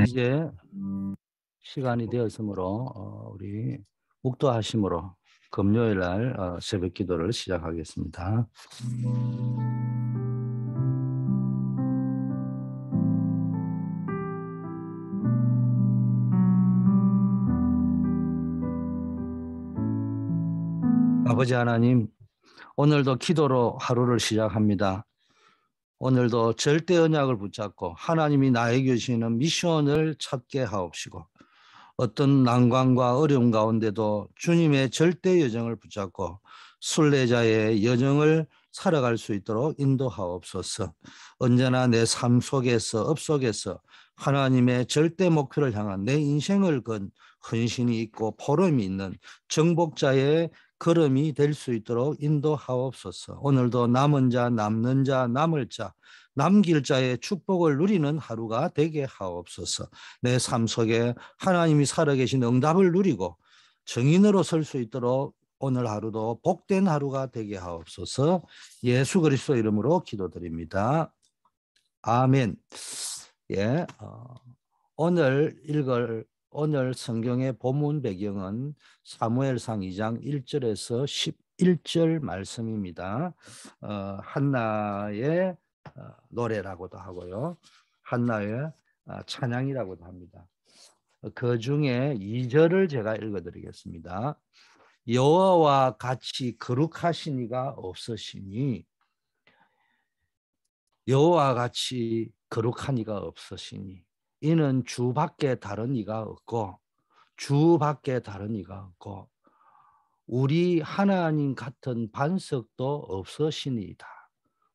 이제 시간이 되었으므로 우리 묵도하심으로 금요일 날 새벽 기도를 시작하겠습니다. 아버지 하나님, 오늘도 기도로 하루를 시작합니다. 오늘도 절대 언약을 붙잡고 하나님이 나에게 주시는 미션을 찾게 하옵시고, 어떤 난관과 어려움 가운데도 주님의 절대 여정을 붙잡고 순례자의 여정을 살아갈 수 있도록 인도하옵소서. 언제나 내 삶 속에서 업속에서 하나님의 절대 목표를 향한 내 인생을 건 헌신이 있고 보람이 있는 정복자의 걸음이 될 수 있도록 인도하옵소서. 오늘도 남은 자, 남는 자, 남을 자, 남길 자의 축복을 누리는 하루가 되게 하옵소서. 내 삶 속에 하나님이 살아계신 응답을 누리고 정인으로 설 수 있도록 오늘 하루도 복된 하루가 되게 하옵소서. 예수 그리스도 이름으로 기도드립니다. 아멘. 예, 오늘 성경의 본문 배경은 사무엘상 2장 1절에서 11절 말씀입니다. 한나의 노래라고도 하고요. 한나의 찬양이라고도 합니다. 그 중에 2절을 제가 읽어드리겠습니다. 여호와와 같이 거룩하신 이가 없으시니, 여호와와 같이 거룩한 이가 없으시니, 이는 주밖에 다른 이가 없고 주밖에 다른 이가 없고 우리 하나님 같은 반석도 없으시니이다.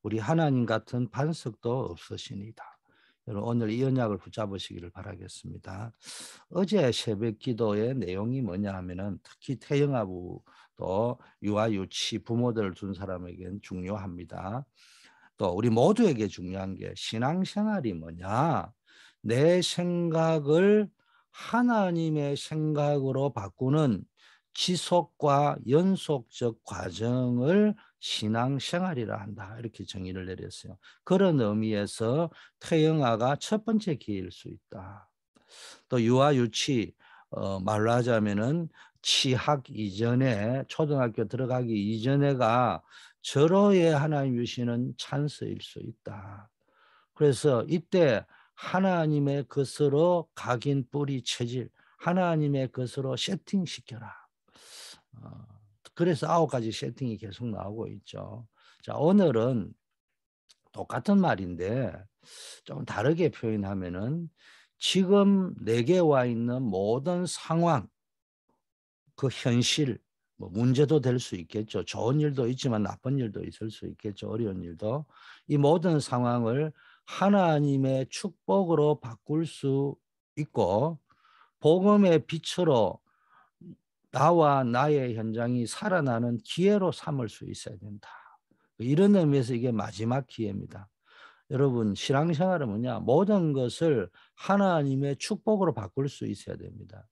우리 하나님 같은 반석도 없으시니이다. 여러분, 오늘 이 언약을 붙잡으시기를 바라겠습니다. 어제 새벽 기도의 내용이 뭐냐 하면은 특히 태영아부도 유아 유치 부모들을 둔 사람에게는 중요합니다. 또 우리 모두에게 중요한 게 신앙생활이 뭐냐, 내 생각을 하나님의 생각으로 바꾸는 지속과 연속적 과정을 신앙생활이라 한다, 이렇게 정의를 내렸어요. 그런 의미에서 태영아가 첫 번째 기회일 수 있다. 또 유아 유치, 말로 하자면은 취학 이전에, 초등학교 들어가기 이전에가 절호의 하나님 주시는 찬스일 수 있다. 그래서 이때 하나님의 것으로 각인 뿌리 체질, 하나님의 것으로 세팅시켜라. 그래서 9가지 세팅이 계속 나오고 있죠. 자, 오늘은 똑같은 말인데 좀 다르게 표현하면은 지금 내게 와 있는 모든 상황, 그 현실, 뭐 문제도 될 수 있겠죠. 좋은 일도 있지만 나쁜 일도 있을 수 있겠죠. 어려운 일도. 이 모든 상황을 하나님의 축복으로 바꿀 수 있고 복음의 빛으로 나와 나의 현장이 살아나는 기회로 삼을 수 있어야 된다. 이런 의미에서 이게 마지막 기회입니다. 여러분, 신앙생활은 뭐냐? 모든 것을 하나님의 축복으로 바꿀 수 있어야 됩니다.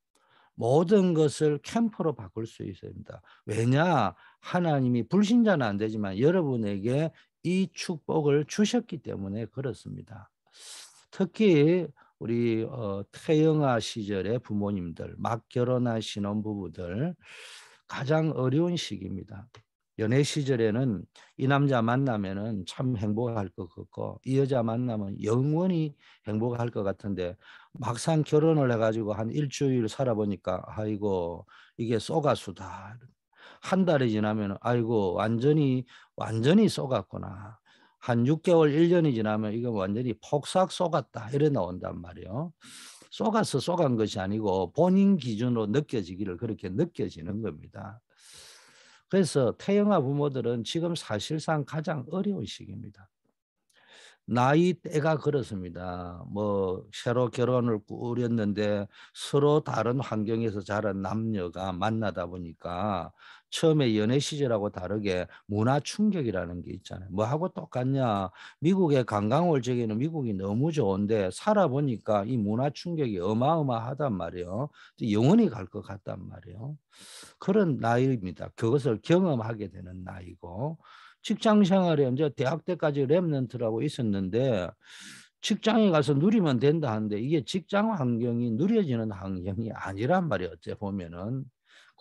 모든 것을 캠프로 바꿀 수 있어야 됩니다. 왜냐? 하나님이, 불신자는 안 되지만 여러분에게 이 축복을 주셨기 때문에 그렇습니다. 특히 우리 태영아 시절의 부모님들, 막 결혼한 신혼부부들 가장 어려운 시기입니다. 연애 시절에는 이 남자 만나면은 참 행복할 것 같고 이 여자 만나면 영원히 행복할 것 같은데 막상 결혼을 해가지고 한 일주일 살아보니까 아이고 이게 쏘가수다. 한 달이 지나면 아이고 완전히 쏘갔구나. 한 6개월, 1년이 지나면 이거 완전히 폭삭 쏘갔다, 이래 나온단 말이에요. 쏘가서 쏘간 것이 아니고 본인 기준으로 느껴지기를 그렇게 느껴지는 겁니다. 그래서 태영아 부모들은 지금 사실상 가장 어려운 시기입니다. 나이대가 그렇습니다. 뭐 새로 결혼을 꾸렸는데 서로 다른 환경에서 자란 남녀가 만나다 보니까 처음에 연애 시절하고 다르게 문화 충격이라는 게 있잖아요. 뭐하고 똑같냐. 미국에 관광 올 적에는 미국이 너무 좋은데 살아보니까 이 문화 충격이 어마어마하단 말이에요. 영원히 갈 것 같단 말이에요. 그런 나이입니다. 그것을 경험하게 되는 나이고, 직장 생활에 이제 대학 때까지 랩런트라고 있었는데 직장에 가서 누리면 된다 하는데 이게 직장 환경이 누려지는 환경이 아니란 말이에요. 어째 보면은.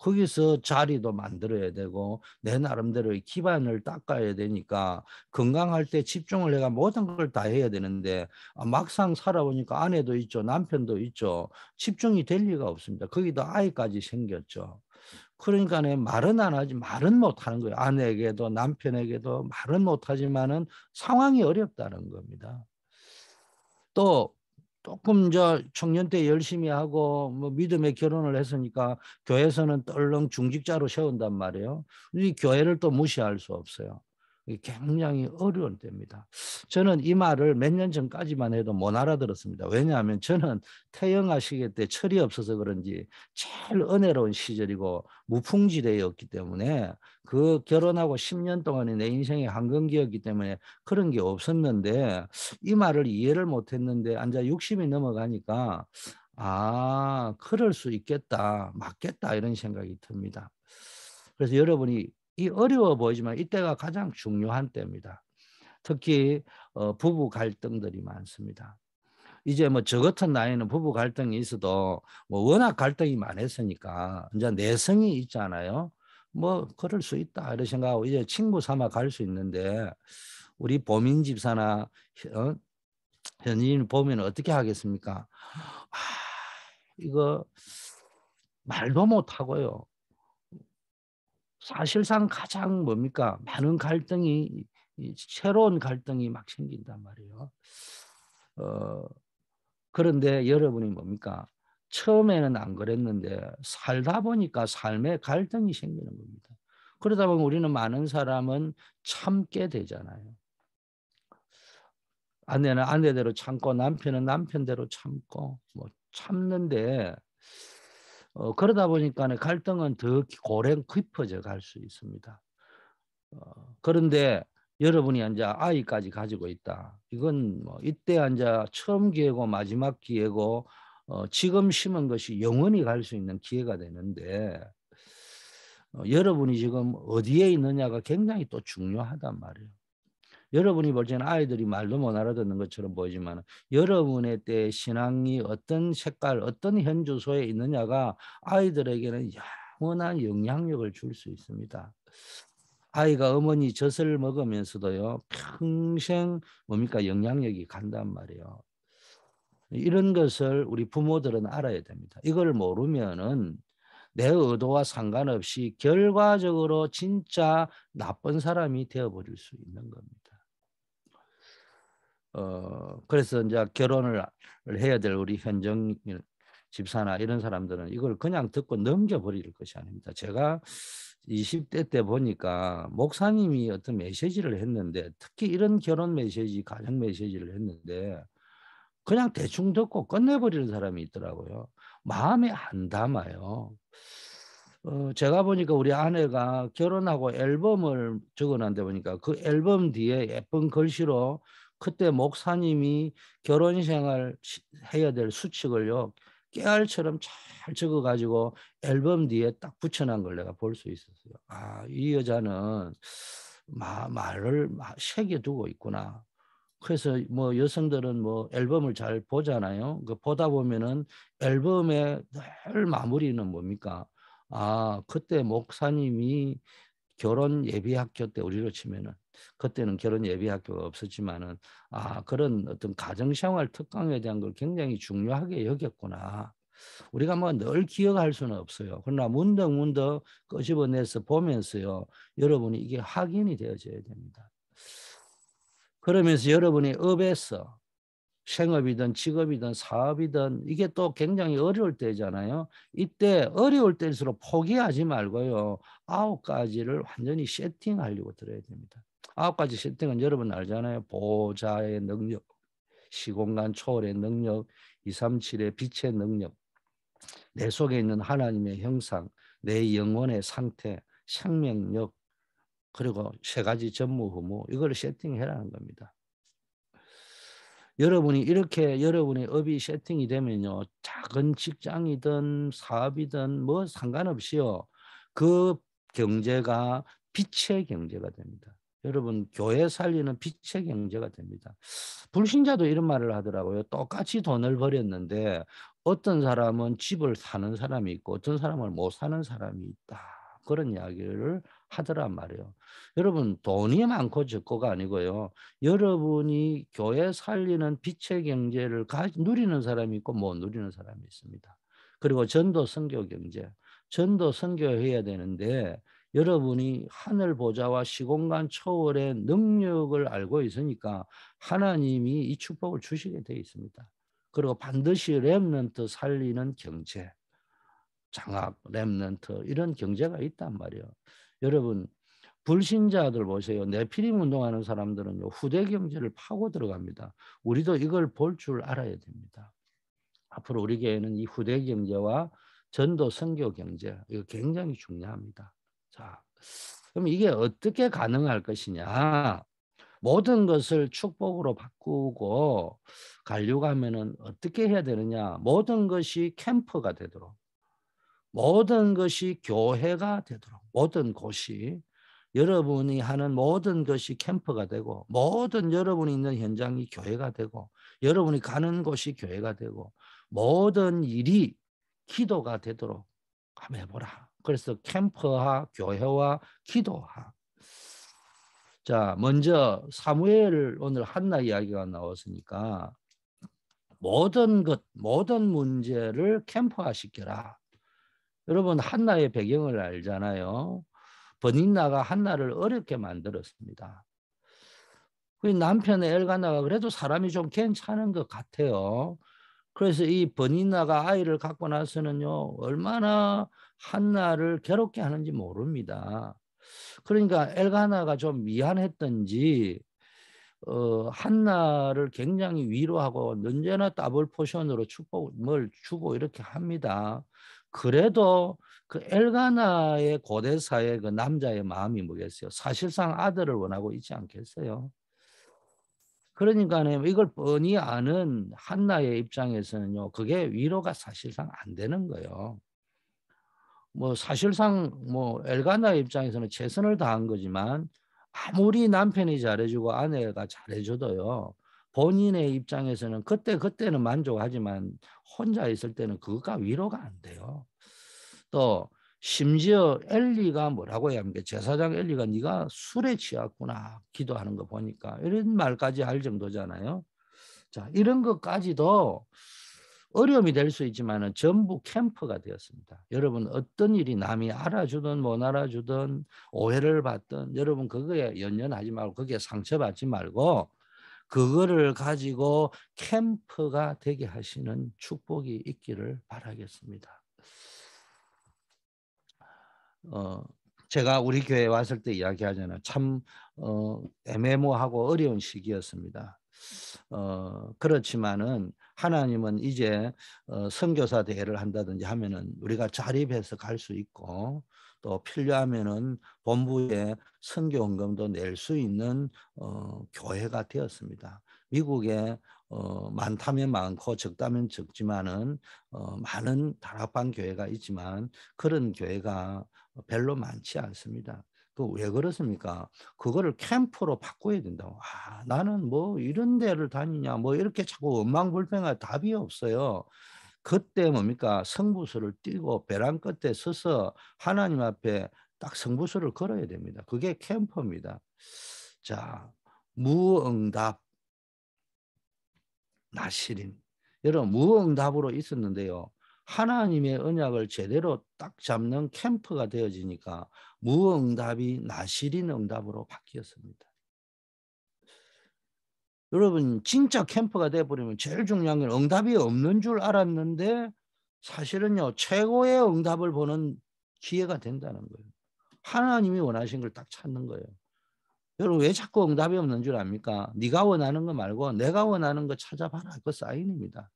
거기서 자리도 만들어야 되고 내 나름대로의 기반을 닦아야 되니까 건강할 때 집중을 내가 모든 걸 다 해야 되는데 막상 살아보니까 아내도 있죠. 남편도 있죠. 집중이 될 리가 없습니다. 거기도 아이까지 생겼죠. 그러니까 말은 안 하지 말은 못하는 거예요. 아내에게도 남편에게도 말은 못하지만은 상황이 어렵다는 겁니다. 또 조금 저 청년 때 열심히 하고 뭐 믿음의 결혼을 했으니까 교회에서는 떨렁 중직자로 세운단 말이에요. 이 교회를 또 무시할 수 없어요. 굉장히 어려운 때입니다. 저는 이 말을 몇 년 전까지만 해도 못 알아들었습니다. 왜냐하면 저는 태영아 시기 때 철이 없어서 그런지 제일 은혜로운 시절이고 무풍지대였기 때문에 그 결혼하고 10년 동안이 내 인생의 황금기였기 때문에 그런 게 없었는데 이 말을 이해를 못했는데 앉아 60이 넘어가니까 아 그럴 수 있겠다 맞겠다 이런 생각이 듭니다. 그래서 여러분이 이 어려워 보이지만 이때가 가장 중요한 때입니다. 특히 부부 갈등들이 많습니다. 이제 뭐 저 같은 나이는 부부 갈등이 있어도 뭐 워낙 갈등이 많았으니까 이제 내성이 있잖아요. 뭐 그럴 수 있다 이런 생각하고 이제 친구 삼아 갈 수 있는데 우리 보민 집사나 어? 현지인 보면 어떻게 하겠습니까? 아, 이거 말도 못하고요. 사실상 가장 뭡니까? 많은 갈등이 새로운 갈등이 막 생긴단 말이에요. 어, 그런데 여러분이 뭡니까? 처음에는 안 그랬는데 살다 보니까 삶에 갈등이 생기는 겁니다. 그러다 보면 우리는 많은 사람은 참게 되잖아요. 아내는 아내대로 참고 남편은 남편대로 참고 뭐 참는데 그러다 보니까 갈등은 더 고랭 깊어져 갈 수 있습니다. 그런데 여러분이 이제 아이까지 가지고 있다. 이건 뭐 이때 이제 처음 기회고 마지막 기회고 지금 심은 것이 영원히 갈 수 있는 기회가 되는데 여러분이 지금 어디에 있느냐가 굉장히 또 중요하단 말이에요. 여러분이 볼 때는 아이들이 말도 못 알아듣는 것처럼 보이지만 여러분의 때 신앙이 어떤 색깔, 어떤 현주소에 있느냐가 아이들에게는 영원한 영향력을 줄 수 있습니다. 아이가 어머니 젖을 먹으면서도요, 평생 뭡니까? 영향력이 간단 말이에요. 이런 것을 우리 부모들은 알아야 됩니다. 이걸 모르면은 내 의도와 상관없이 결과적으로 진짜 나쁜 사람이 되어버릴 수 있는 겁니다. 그래서 이제 결혼을 해야 될 우리 현정 집사나 이런 사람들은 이걸 그냥 듣고 넘겨버릴 것이 아닙니다. 제가 20대 때 보니까 목사님이 어떤 메시지를 했는데 특히 이런 결혼 메시지, 가정 메시지를 했는데 그냥 대충 듣고 끝내버리는 사람이 있더라고요. 마음에 안 담아요. 제가 보니까 우리 아내가 결혼하고 앨범을 적어놨는데 보니까 그 앨범 뒤에 예쁜 글씨로 그때 목사님이 결혼 생활 해야 될 수칙을요 깨알처럼 잘 적어가지고 앨범 뒤에 딱 붙여놓은 걸 내가 볼 수 있었어요. 아, 이 여자는 말을 새겨두고 있구나. 그래서 뭐 여성들은 뭐 앨범을 잘 보잖아요. 그 보다 보면은 앨범의 늘 마무리는 뭡니까? 아, 그때 목사님이 결혼 예비학교 때 우리로 치면은 그때는 결혼 예비학교가 없었지만은 아, 그런 어떤 가정생활 특강에 대한 걸 굉장히 중요하게 여겼구나. 우리가 뭐 늘 기억할 수는 없어요. 그러나 문득문득 끄집어내서 보면서요. 여러분이 이게 확인이 되어져야 됩니다. 그러면서 여러분이 업에서 생업이든 직업이든 사업이든 이게 또 굉장히 어려울 때잖아요. 이때 어려울 때일수록 포기하지 말고요. 9가지를 완전히 세팅하려고 들어야 됩니다. 9가지 세팅은 여러분 알잖아요. 보좌의 능력, 시공간 초월의 능력, 237의 빛의 능력, 내 속에 있는 하나님의 형상, 내 영혼의 상태, 생명력, 그리고 3가지 전무후무 이걸 세팅해라는 겁니다. 여러분이 이렇게 여러분의 업이 세팅이 되면요. 작은 직장이든 사업이든 뭐 상관없이요. 그 경제가 빛의 경제가 됩니다. 여러분 교회 살리는 빛의 경제가 됩니다. 불신자도 이런 말을 하더라고요. 똑같이 돈을 벌였는데 어떤 사람은 집을 사는 사람이 있고 어떤 사람은 못 사는 사람이 있다. 그런 이야기를 하더란 말이에요. 여러분 돈이 많고 적고가 아니고요. 여러분이 교회 살리는 빛의 경제를 누리는 사람이 있고 못 누리는 사람이 있습니다. 그리고 전도 선교 경제. 전도 선교해야 되는데 여러분이 하늘 보좌와 시공간 초월의 능력을 알고 있으니까 하나님이 이 축복을 주시게 되어 있습니다. 그리고 반드시 렘넌트 살리는 경제, 장학, 렘넌트 이런 경제가 있단 말이에요. 여러분 불신자들 보세요. 네피림 운동하는 사람들은요. 후대 경제를 파고 들어갑니다. 우리도 이걸 볼 줄 알아야 됩니다. 앞으로 우리 교회는 이 후대 경제와 전도 선교 경제 이거 굉장히 중요합니다. 자, 그럼 이게 어떻게 가능할 것이냐? 모든 것을 축복으로 바꾸고 가려고 하면은 어떻게 해야 되느냐? 모든 것이 캠프가 되도록, 모든 것이 교회가 되도록, 모든 곳이 여러분이 하는 모든 것이 캠프가 되고 모든 여러분이 있는 현장이 교회가 되고 여러분이 가는 곳이 교회가 되고 모든 일이 기도가 되도록 한번 해보라. 그래서 캠프와 교회와 기도하. 자, 먼저 사무엘 오늘 한나 이야기가 나왔으니까 모든 것, 모든 문제를 캠프화시켜라. 여러분 한나의 배경을 알잖아요. 버닌나가 한나를 어렵게 만들었습니다. 그 남편의 엘가나가 그래도 사람이 좀 괜찮은 것 같아요. 그래서 이 버니나가 아이를 갖고 나서는요 얼마나 한나를 괴롭게 하는지 모릅니다. 그러니까 엘가나가 좀 미안했던지 한나를 굉장히 위로하고 언제나 더블 포션으로 축복을 주고 이렇게 합니다. 그래도 그 엘가나의 고대사의 그 남자의 마음이 뭐겠어요? 사실상 아들을 원하고 있지 않겠어요? 그러니까는 이걸 뻔히 아는 한나의 입장에서는요, 그게 위로가 사실상 안 되는 거예요. 뭐 사실상 뭐 엘가나의 입장에서는 최선을 다한 거지만 아무리 남편이 잘해주고 아내가 잘해줘도요, 본인의 입장에서는 그때는 만족하지만 혼자 있을 때는 그거가 위로가 안 돼요. 또 심지어 엘리가 뭐라고 해야 합니까? 제사장 엘리가 네가 술에 취했구나 기도하는 거 보니까 이런 말까지 할 정도잖아요. 자, 이런 것까지도 어려움이 될 수 있지만 전부 캠프가 되었습니다. 여러분 어떤 일이 남이 알아주든 못 알아주든 오해를 받든 여러분 그거에 연연하지 말고 거기에 상처받지 말고 그거를 가지고 캠프가 되게 하시는 축복이 있기를 바라겠습니다. 제가 우리 교회에 왔을 때 이야기하잖아요. 참 애매모하고 어려운 시기였습니다. 그렇지만은 하나님은 이제 선교사 대회를 한다든지 하면은 우리가 자립해서 갈 수 있고 또 필요하면은 본부에 선교 헌금도 낼 수 있는 교회가 되었습니다. 미국에 많다면 많고 적다면 적지만은 많은 다락방 교회가 있지만 그런 교회가 별로 많지 않습니다. 그 왜 그렇습니까? 그거를 캠프로 바꿔야 된다고. 나는 뭐 이런 데를 다니냐, 뭐 이렇게 자꾸 원망불평할 답이 없어요. 그때 뭡니까? 성부수를 띄고 벼랑 끝에 서서 하나님 앞에 딱 성부수를 걸어야 됩니다. 그게 캠프입니다. 자, 무응답, 나시린. 여러분, 무응답으로 있었는데요. 하나님의 언약을 제대로 딱 잡는 캠프가 되어지니까 무응답이 나시린 응답으로 바뀌었습니다. 여러분 진짜 캠프가 돼버리면 제일 중요한 건 응답이 없는 줄 알았는데 사실은요 최고의 응답을 보는 기회가 된다는 거예요. 하나님이 원하신 걸 딱 찾는 거예요. 여러분 왜 자꾸 응답이 없는 줄 압니까? 네가 원하는 거 말고 내가 원하는 거 찾아봐라. 그 사인입니다.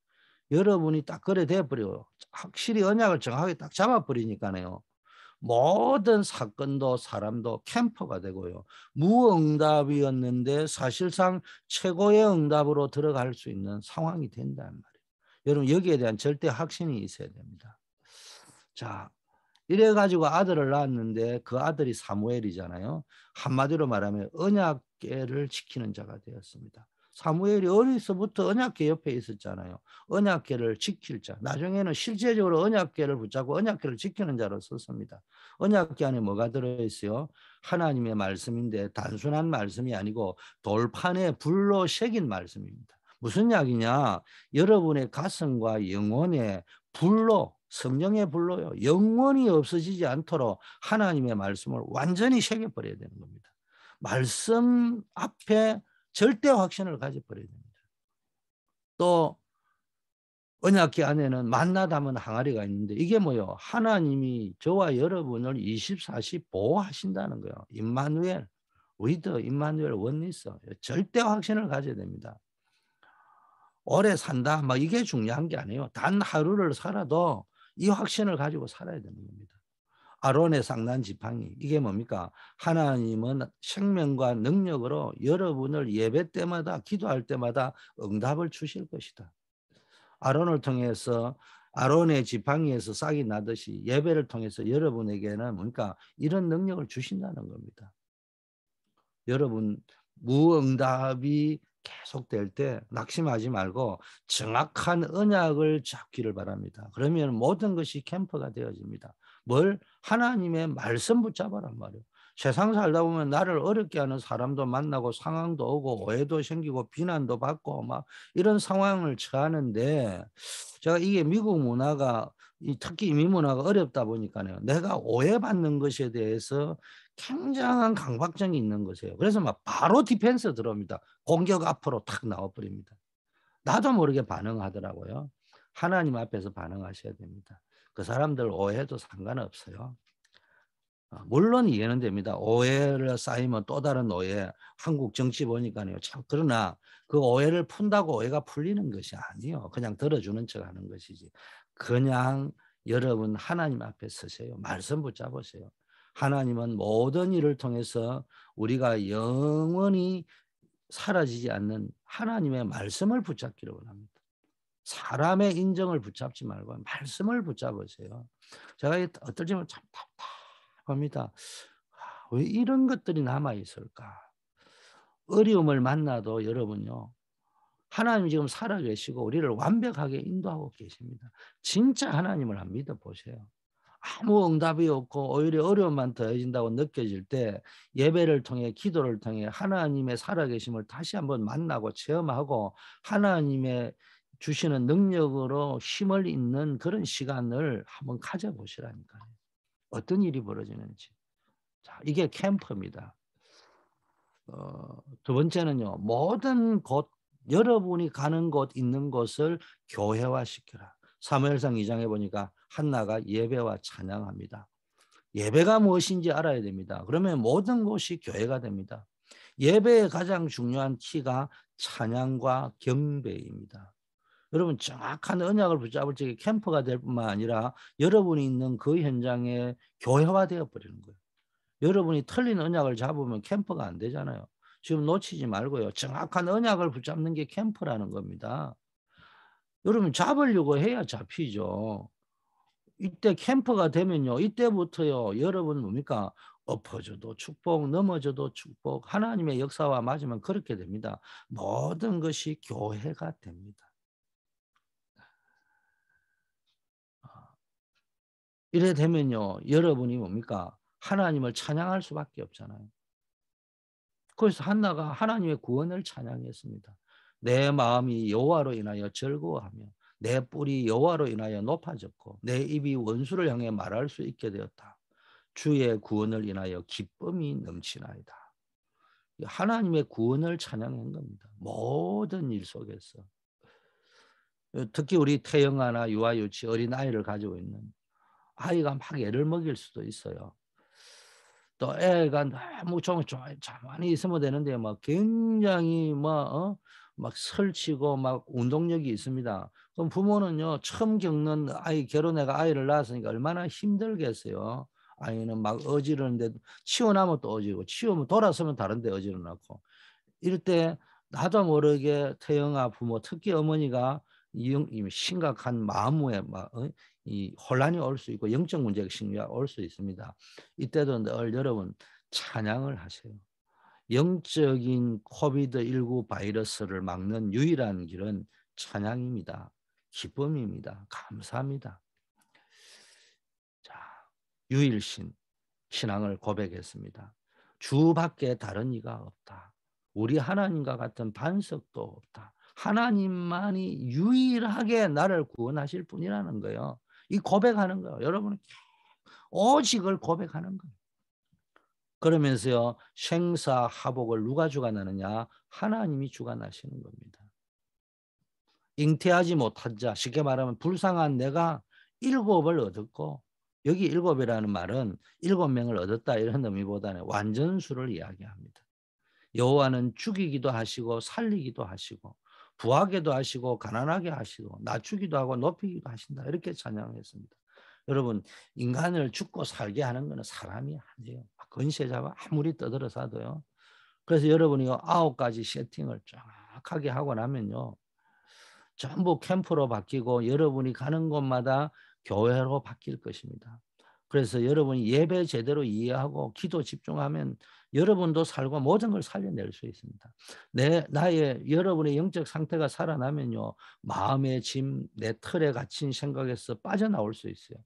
여러분이 딱 그래 돼버려요. 확실히 언약을 정확하게 딱 잡아버리니까요. 모든 사건도 사람도 캠퍼가 되고요. 무응답이었는데 사실상 최고의 응답으로 들어갈 수 있는 상황이 된단 말이에요. 여러분 여기에 대한 절대 확신이 있어야 됩니다. 자, 이래가지고 아들을 낳았는데 그 아들이 사무엘이잖아요. 한마디로 말하면 언약궤를 지키는 자가 되었습니다. 사무엘이 어려서부터 언약궤 옆에 있었잖아요. 언약궤를 지킬 자. 나중에는 실제적으로 언약궤를 붙잡고 언약궤를 지키는 자로 썼습니다. 언약궤 안에 뭐가 들어있어요? 하나님의 말씀인데 단순한 말씀이 아니고 돌판에 불로 새긴 말씀입니다. 무슨 이야기냐? 여러분의 가슴과 영혼에 불로, 성령의 불로요, 영원히 없어지지 않도록 하나님의 말씀을 완전히 새겨버려야 되는 겁니다. 말씀 앞에 절대 확신을 가져버려야 됩니다. 또 언약궤 안에는 만나 담은 항아리가 있는데 이게 뭐요? 하나님이 저와 여러분을 24시 보호하신다는 거예요. 임마누엘, 위드 임마누엘 원리스, 절대 확신을 가져야 됩니다. 오래 산다, 막 이게 중요한 게 아니에요. 단 하루를 살아도 이 확신을 가지고 살아야 되는 겁니다. 아론의 쌍난 지팡이, 이게 뭡니까? 하나님은 생명과 능력으로 여러분을 예배 때마다, 기도할 때마다 응답을 주실 것이다. 아론을 통해서, 아론의 지팡이에서 싹이 나듯이 예배를 통해서 여러분에게는 뭡니까? 이런 능력을 주신다는 겁니다. 여러분, 무응답이 계속될 때 낙심하지 말고 정확한 언약을 잡기를 바랍니다. 그러면 모든 것이 캠프가 되어집니다. 뭘? 하나님의 말씀 붙잡아란 말이에요. 세상 살다 보면 나를 어렵게 하는 사람도 만나고 상황도 오고 오해도 생기고 비난도 받고 막 이런 상황을 처하는데, 제가 이게 미국 문화가, 특히 이민 문화가 어렵다 보니까요, 내가 오해받는 것에 대해서 굉장한 강박증이 있는 것이에요. 그래서 막 바로 디펜스 들어옵니다. 공격 앞으로 탁 나와버립니다. 나도 모르게 반응하더라고요. 하나님 앞에서 반응하셔야 됩니다. 그 사람들 오해도 상관없어요. 물론 이해는 됩니다. 오해를 쌓이면 또 다른 오해. 한국 정치 보니까요, 참. 그러나 그 오해를 푼다고 오해가 풀리는 것이 아니에요. 그냥 들어주는 척 하는 것이지. 그냥 여러분 하나님 앞에 서세요. 말씀 붙잡으세요. 하나님은 모든 일을 통해서 우리가 영원히 사라지지 않는 하나님의 말씀을 붙잡기를 원합니다. 사람의 인정을 붙잡지 말고 말씀을 붙잡으세요. 제가 어떨 때는 참 답답합니다. 왜 이런 것들이 남아있을까? 어려움을 만나도 여러분요, 하나님 지금 살아계시고 우리를 완벽하게 인도하고 계십니다. 진짜 하나님을 한번 믿어보세요. 아무 응답이 없고 오히려 어려움만 더해진다고 느껴질 때 예배를 통해, 기도를 통해 하나님의 살아계심을 다시 한번 만나고 체험하고 하나님의 주시는 능력으로 힘을 잇는 그런 시간을 한번 가져보시라니까요. 어떤 일이 벌어지는지. 자, 이게 캠프입니다. 두 번째는요, 모든 곳, 여러분이 가는 곳, 있는 곳을 교회화시켜라. 사무엘상 2장에 보니까 한나가 예배와 찬양합니다. 예배가 무엇인지 알아야 됩니다. 그러면 모든 곳이 교회가 됩니다. 예배의 가장 중요한 키가 찬양과 경배입니다. 여러분, 정확한 언약을 붙잡을 적에 캠프가 될 뿐만 아니라 여러분이 있는 그 현장에 교회화되어 버리는 거예요. 여러분이 틀린 언약을 잡으면 캠프가 안 되잖아요. 지금 놓치지 말고요. 정확한 언약을 붙잡는 게 캠프라는 겁니다. 여러분, 잡으려고 해야 잡히죠. 이때 캠프가 되면요, 이때부터요, 여러분 뭡니까? 엎어져도 축복, 넘어져도 축복, 하나님의 역사와 맞으면 그렇게 됩니다. 모든 것이 교회가 됩니다. 이래 되면요, 여러분이 뭡니까? 하나님을 찬양할 수밖에 없잖아요. 그래서 한나가 하나님의 구원을 찬양했습니다. 내 마음이 여호와로 인하여 즐거워하며 내 뿔이 여호와로 인하여 높아졌고 내 입이 원수를 향해 말할 수 있게 되었다. 주의 구원을 인하여 기쁨이 넘치나이다. 하나님의 구원을 찬양한 겁니다. 모든 일 속에서. 특히 우리 태영아나 유아유치 어린 아이를 가지고 있는 아이가 막 애를 먹일 수도 있어요. 또 애가 너무 좀 가만히 있으면 되는데 막 굉장히 막 설치고 막 운동력이 있습니다. 그럼 부모는요, 처음 겪는 아이, 결혼해가 아이를 낳았으니까 얼마나 힘들겠어요. 아이는 막 어지르는데 치워나면 또 어지르고 치우면 돌아서면 다른 데 어지러놓고 이럴 때 나도 모르게 태영아 부모, 특히 어머니가 이 심각한 마음의 이 혼란이 올 수 있고 영적 문제가 심리가 올 수 있습니다. 이때도 늘 여러분 찬양을 하세요. 영적인 코비드19 바이러스를 막는 유일한 길은 찬양입니다. 기쁨입니다. 감사합니다. 자, 유일신 신앙을 고백했습니다. 주밖에 다른 이가 없다. 우리 하나님과 같은 반석도 없다. 하나님만이 유일하게 나를 구원하실 분이라는 거예요. 이 고백하는 거예요. 여러분은 오직을 고백하는 거예요. 그러면서요, 생사하복을 누가 주관하느냐? 하나님이 주관하시는 겁니다. 잉태하지 못한 자, 쉽게 말하면 불쌍한 내가 7을 얻었고, 여기 7이라는 말은 7명을 얻었다 이런 의미보다는 완전수를 이야기합니다. 여호와는 죽이기도 하시고 살리기도 하시고 부하게도 하시고 가난하게 하시고 낮추기도 하고 높이기도 하신다. 이렇게 찬양했습니다. 여러분, 인간을 죽고 살게 하는 것은 사람이 아니에요. 건세 잡아 아무리 떠들어서도요. 그래서 여러분이 9가지 세팅을 정확하게 하고 나면요, 전부 캠프로 바뀌고 여러분이 가는 곳마다 교회로 바뀔 것입니다. 그래서 여러분이 예배 제대로 이해하고 기도 집중하면 여러분도 살고 모든 걸 살려낼 수 있습니다. 나의 여러분의 영적 상태가 살아나면요, 마음의 짐, 내 틀에 갇힌 생각에서 빠져나올 수 있어요.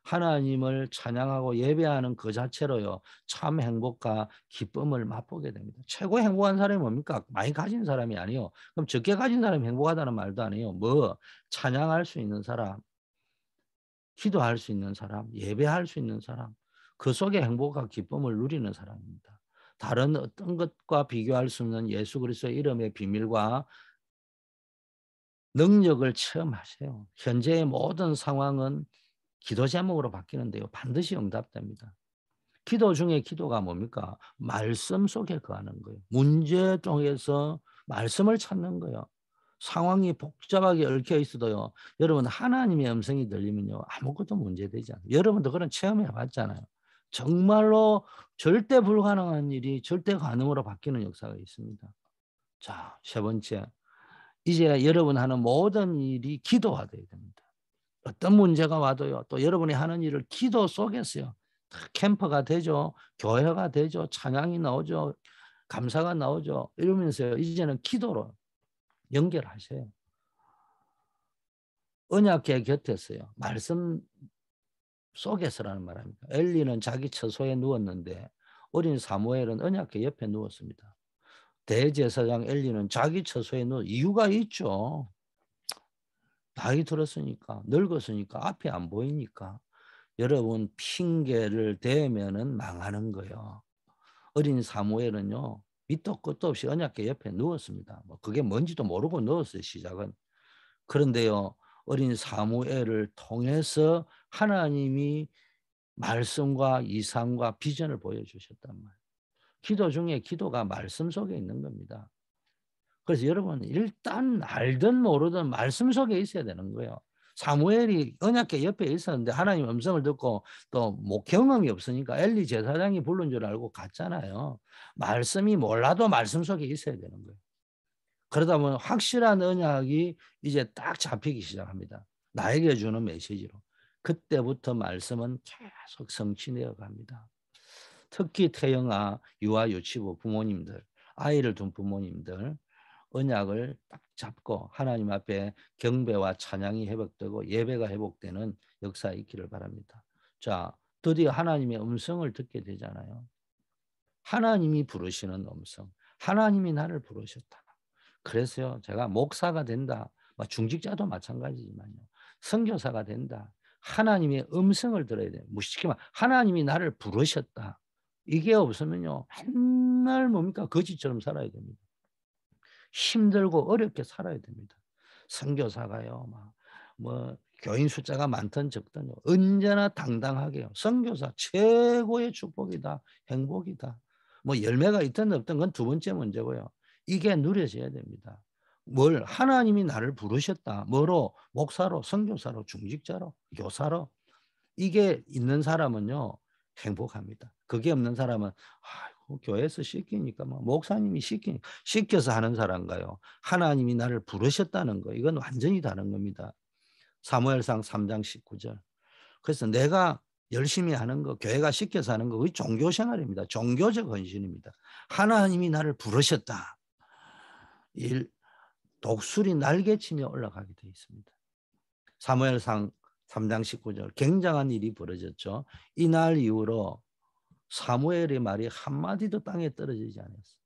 하나님을 찬양하고 예배하는 그 자체로요, 참 행복과 기쁨을 맛보게 됩니다. 최고 행복한 사람이 뭡니까? 많이 가진 사람이 아니요. 그럼 적게 가진 사람이 행복하다는 말도 아니에요. 찬양할 수 있는 사람, 기도할 수 있는 사람, 예배할 수 있는 사람, 그 속에 행복과 기쁨을 누리는 사람입니다. 다른 어떤 것과 비교할 수 없는 예수 그리스도의 이름의 비밀과 능력을 체험하세요. 현재의 모든 상황은 기도 제목으로 바뀌는데요, 반드시 응답됩니다. 기도 중에 기도가 뭡니까? 말씀 속에 거하는 거예요. 문제 중에서 말씀을 찾는 거예요. 상황이 복잡하게 얽혀 있어도요, 여러분 하나님의 음성이 들리면요, 아무것도 문제되지 않아요. 여러분도 그런 체험해 봤잖아요. 정말로 절대 불가능한 일이 절대 가능으로 바뀌는 역사가 있습니다. 자, 세 번째, 이제 여러분 하는 모든 일이 기도화돼야 됩니다. 어떤 문제가 와도요, 또 여러분이 하는 일을 기도 속에서요, 캠퍼가 되죠, 교회가 되죠, 찬양이 나오죠, 감사가 나오죠. 이러면서요, 이제는 기도로 연결하세요. 언약궤 곁에서요, 말씀 속에서라는 말입니다. 엘리는 자기 처소에 누웠는데 어린 사무엘은 언약궤 옆에 누웠습니다. 대제사장 엘리는 자기 처소에 이유가 있죠. 나이 들었으니까, 늙었으니까, 앞이 안 보이니까. 여러분, 핑계를 대면은 망하는 거예요. 어린 사무엘은요, 밑도 끝도 없이 언약궤 옆에 누웠습니다. 그게 뭔지도 모르고 누웠어요, 시작은. 그런데요, 어린 사무엘을 통해서 하나님이 말씀과 이상과 비전을 보여주셨단 말이에요. 기도 중에 기도가 말씀 속에 있는 겁니다. 그래서 여러분, 일단 알든 모르든 말씀 속에 있어야 되는 거예요. 사무엘이 언약궤 옆에 있었는데 하나님 음성을 듣고 또 경험이 없으니까 엘리 제사장이 부른 줄 알고 갔잖아요. 말씀이 몰라도 말씀 속에 있어야 되는 거예요. 그러다 보면 확실한 언약이 이제 딱 잡히기 시작합니다. 나에게 주는 메시지로. 그때부터 말씀은 계속 성취되어 갑니다. 특히 태영아, 유아, 유치부 부모님들, 아이를 둔 부모님들, 언약을 딱 잡고 하나님 앞에 경배와 찬양이 회복되고 예배가 회복되는 역사 있기를 바랍니다. 자, 드디어 하나님의 음성을 듣게 되잖아요. 하나님이 부르시는 음성. 하나님이 나를 부르셨다. 그래서요, 제가 목사가 된다. 중직자도 마찬가지지만요. 선교사가 된다. 하나님의 음성을 들어야 돼요. 쉽게 말 하나님이 나를 부르셨다. 이게 없으면요, 맨날 뭡니까? 거지처럼 살아야 됩니다. 힘들고 어렵게 살아야 됩니다. 선교사가요, 교인 숫자가 많든 적든요, 언제나 당당하게요. 선교사 최고의 축복이다, 행복이다. 열매가 있든 없든 건 두 번째 문제고요. 이게 누려져야 됩니다. 하나님이 나를 부르셨다. 뭐로? 목사로, 선교사로, 중직자로, 교사로. 이게 있는 사람은요, 행복합니다. 그게 없는 사람은 교회에서 시키니까 뭐 목사님이 시켜서 하는 사람가요. 하나님이 나를 부르셨다는 거 이건 완전히 다른 겁니다. 사무엘상 3장 19절. 그래서 내가 열심히 하는 거 교회가 시켜서 하는 거 그게 종교 생활입니다. 종교적 헌신입니다. 하나님이 나를 부르셨다. 독수리 날개치며 올라가게 되어 있습니다. 사무엘상 3장 19절 굉장한 일이 벌어졌죠. 이날 이후로 사무엘의 말이 한마디도 땅에 떨어지지 않았어요.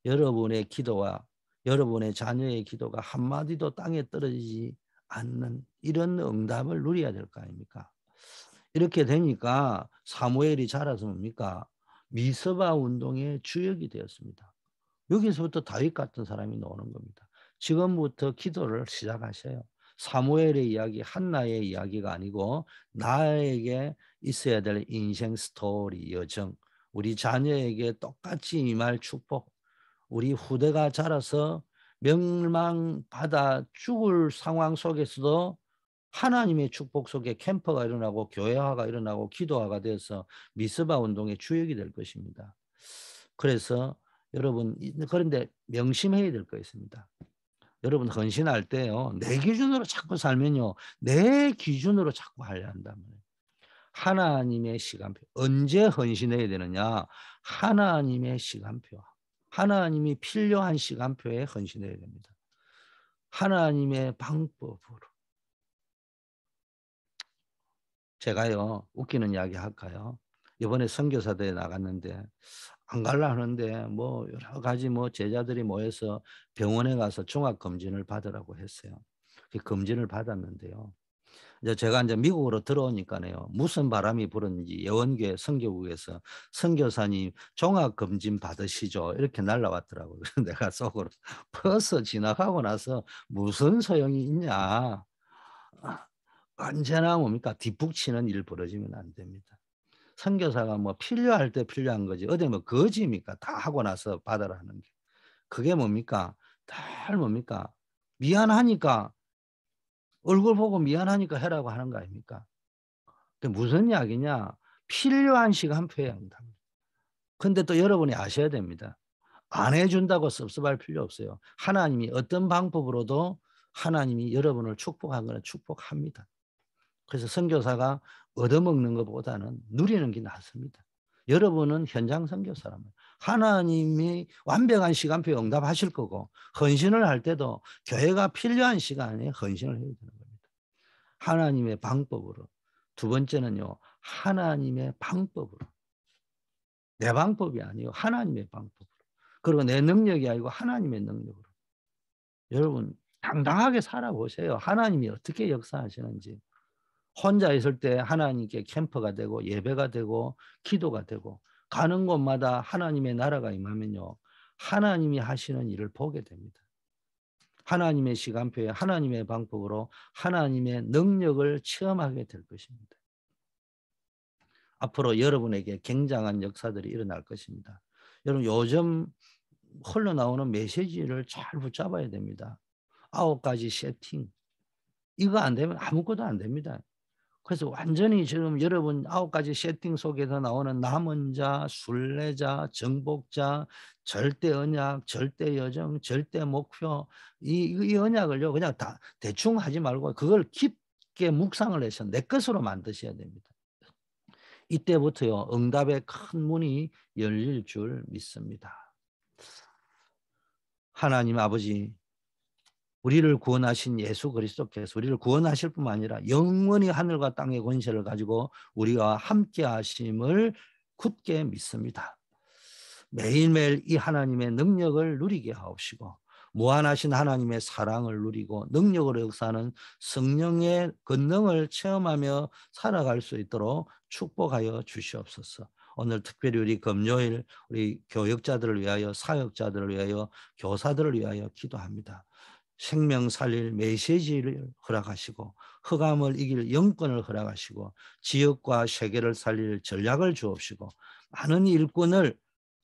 여러분의 기도와 여러분의 자녀의 기도가 한마디도 땅에 떨어지지 않는 이런 응답을 누려야 될 거 아닙니까? 이렇게 되니까 사무엘이 자라서 뭡니까? 미스바 운동의 주역이 되었습니다. 여기서부터 다윗 같은 사람이 나오는 겁니다. 지금부터 기도를 시작하셔요. 사무엘의 이야기, 한나의 이야기가 아니고 나에게 있어야 될 인생 스토리, 여정, 우리 자녀에게 똑같이 임할 축복, 우리 후대가 자라서 멸망받아 죽을 상황 속에서도 하나님의 축복 속에 캠퍼가 일어나고 교회화가 일어나고 기도화가 돼서 미스바 운동의 주역이 될 것입니다. 그래서 여러분 그런데 명심해야 될 거 있습니다. 여러분 헌신할 때요. 내 기준으로 자꾸 살면요. 내 기준으로 자꾸 하려 한다면 하나님의 시간표. 언제 헌신해야 되느냐. 하나님의 시간표. 하나님이 필요한 시간표에 헌신해야 됩니다. 하나님의 방법으로. 제가요. 웃기는 이야기 할까요? 이번에 선교사대에 나갔는데 안 갈라 하는데 뭐 여러 가지 뭐 제자들이 모여서 병원에 가서 종합검진을 받으라고 했어요. 그 검진을 받았는데요. 이제 제가 이제 미국으로 들어오니까요. 무슨 바람이 불었는지 예원교회 선교국에서 선교사님 종합검진 받으시죠. 이렇게 날라왔더라고요. 그래서 내가 속으로 벌써 지나가고 나서 무슨 소용이 있냐. 언제나 뭡니까? 뒷북치는 일 벌어지면 안 됩니다. 선교사가 뭐 필요할 때 필요한 거지. 어디 뭐 거지입니까? 다 하고 나서 받아라는 게. 그게 뭡니까? 다 뭡니까? 미안하니까 얼굴 보고 미안하니까 해라고 하는 거 아닙니까? 그게 무슨 이야기냐? 필요한 시간표에 한다. 근데 또 여러분이 아셔야 됩니다. 안 해준다고 섭섭할 필요 없어요. 하나님이 어떤 방법으로도 하나님이 여러분을 축복하거나 축복합니다. 그래서 선교사가 얻어먹는 것보다는 누리는 게 낫습니다. 여러분은 현장 선교사라면 하나님이 완벽한 시간표에 응답하실 거고 헌신을 할 때도 교회가 필요한 시간에 헌신을 해야 되는 겁니다. 하나님의 방법으로. 두 번째는요. 하나님의 방법으로. 내 방법이 아니에요. 하나님의 방법으로. 그리고 내 능력이 아니고 하나님의 능력으로. 여러분 당당하게 살아보세요. 하나님이 어떻게 역사하시는지. 혼자 있을 때 하나님께 캠퍼가 되고 예배가 되고 기도가 되고 가는 곳마다 하나님의 나라가 임하면요. 하나님이 하시는 일을 보게 됩니다. 하나님의 시간표에 하나님의 방법으로 하나님의 능력을 체험하게 될 것입니다. 앞으로 여러분에게 굉장한 역사들이 일어날 것입니다. 여러분 요즘 흘러나오는 메시지를 잘 붙잡아야 됩니다. 9가지 세팅. 이거 안 되면 아무것도 안 됩니다. 그래서 완전히 지금 여러분 9가지 세팅 속에서 나오는 남은 자, 순례자, 정복자, 절대 언약, 절대 여정, 절대 목표 이 언약을요 그냥 다 대충 하지 말고 그걸 깊게 묵상을 해서 내 것으로 만드셔야 됩니다. 이때부터요 응답의 큰 문이 열릴 줄 믿습니다. 하나님 아버지 우리를 구원하신 예수 그리스도께서 우리를 구원하실 뿐만 아니라 영원히 하늘과 땅의 권세를 가지고 우리와 함께 하심을 굳게 믿습니다. 매일매일 이 하나님의 능력을 누리게 하옵시고 무한하신 하나님의 사랑을 누리고 능력으로 역사하는 성령의 권능을 체험하며 살아갈 수 있도록 축복하여 주시옵소서. 오늘 특별히 우리 금요일 우리 교역자들을 위하여 사역자들을 위하여 교사들을 위하여 기도합니다. 생명 살릴 메시지를 허락하시고 흑암을 이길 영권을 허락하시고 지역과 세계를 살릴 전략을 주옵시고 많은 일꾼을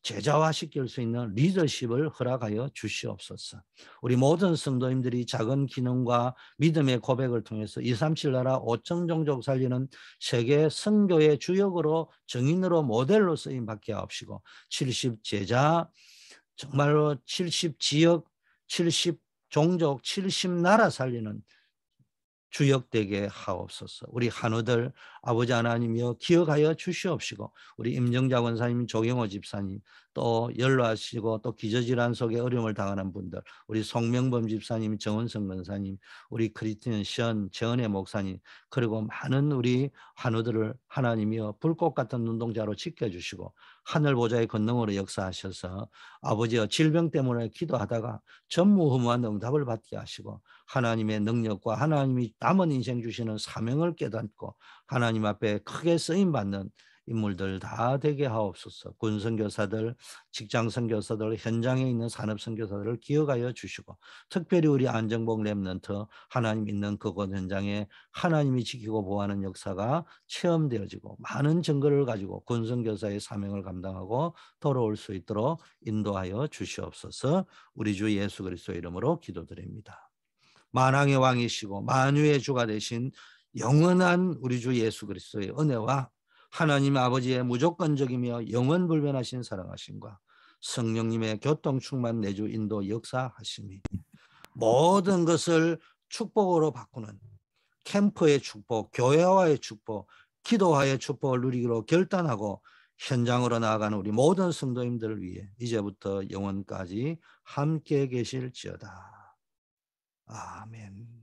제자화시킬 수 있는 리더십을 허락하여 주시옵소서. 우리 모든 성도님들이 작은 기능과 믿음의 고백을 통해서 237 나라 5천 종족 살리는 세계 선교의 주역으로 정인으로 모델로 쓰임 받게 하옵시고 70 제자 정말로 70 지역 70 종족 70 나라 살리는 주역되게 하옵소서. 우리 한우들 아버지 하나님이여 기억하여 주시옵시고 우리 임정자 권사님, 조경호 집사님, 또 연로하시고 또 기저질환 속에 어려움을 당하는 분들, 우리 송명범 집사님, 정원성 권사님, 우리 크리스티언 시언 정은혜 목사님, 그리고 많은 우리 한우들을 하나님이여 불꽃 같은 눈동자로 지켜주시고 하늘 보좌의 권능으로 역사하셔서 아버지여 질병 때문에 기도하다가 전무후무한 응답을 받게 하시고 하나님의 능력과 하나님이 남은 인생 주시는 사명을 깨닫고 하나님 앞에 크게 쓰임받는 인물들 다 되게 하옵소서. 군선교사들, 직장선교사들, 현장에 있는 산업선교사들을 기억하여 주시고 특별히 우리 안정복 랩런트 하나님 있는 그곳 현장에 하나님이 지키고 보호하는 역사가 체험되어지고 많은 증거를 가지고 군선교사의 사명을 감당하고 돌아올 수 있도록 인도하여 주시옵소서. 우리 주 예수 그리스도의 이름으로 기도드립니다. 만왕의 왕이시고 만유의 주가 되신 영원한 우리 주 예수 그리스도의 은혜와 하나님 아버지의 무조건적이며 영원불변하신 사랑하심과 성령님의 교통 충만 내주 인도 역사하심이 모든 것을 축복으로 바꾸는 캠프의 축복, 교회와의 축복, 기도와의 축복을 누리기로 결단하고 현장으로 나아가는 우리 모든 성도님들을 위해 이제부터 영원까지 함께 계실지어다. 아멘.